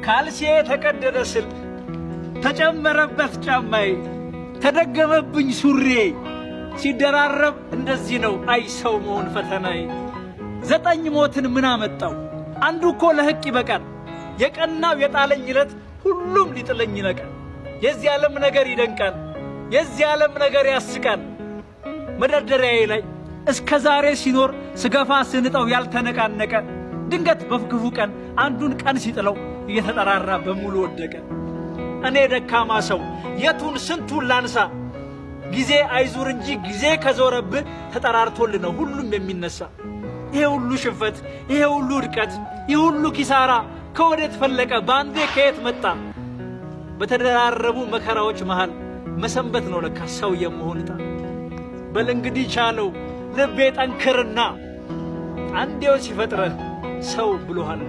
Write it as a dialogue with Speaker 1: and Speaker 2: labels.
Speaker 1: ካልሲዬ ተቀደደ ስል ተጨመረበት ጫማዬ ተደገመብኝ ሱሬ ሲደራረብ እንደዚህ ነው አይ ሰው መሆን ፈተናዬ 9 ሞትን ምን አመጣው አንዱ እኮ ለህቅ ይበቃል የቀናው የጣለኝ ዕለት ሁሉም ሊጥለኝ ይነቃል የዚህ ዓለም ነገር ይደንቃል የዚህ ዓለም ነገር ያስቃል መደርደሪያዬ ላይ እስከ ዛሬ ሲኖር ስገፋ ስንጠው ያልተነቃነቀ ድንገት በክፉ ቀን አንዱን ቀን ሲጥለው እየተጠራራ በሙሉ ወደቀ እኔ ደካማ ሰው የቱን ስንቱን ላንሳ ጊዜ አይዙር እንጂ ጊዜ ከዞረብህ ተጠራርቶል ነው ሁሉም የሚነሳ ይሄ ሁሉ ሽንፈት ይሄ ሁሉ ውድቀት ይሄ ሁሉ ኪሳራ ከወዴት ፈለቀ ባንዴ ከየት መጣ በተደራረቡ መከራዎች መሃል መሰንበት ነው ለካ ሰው የመሆንታ በል እንግዲህ ቻለው ልቤ ጠንክርና አንዴው ሲፈጥረህ ሰው ብሎሃል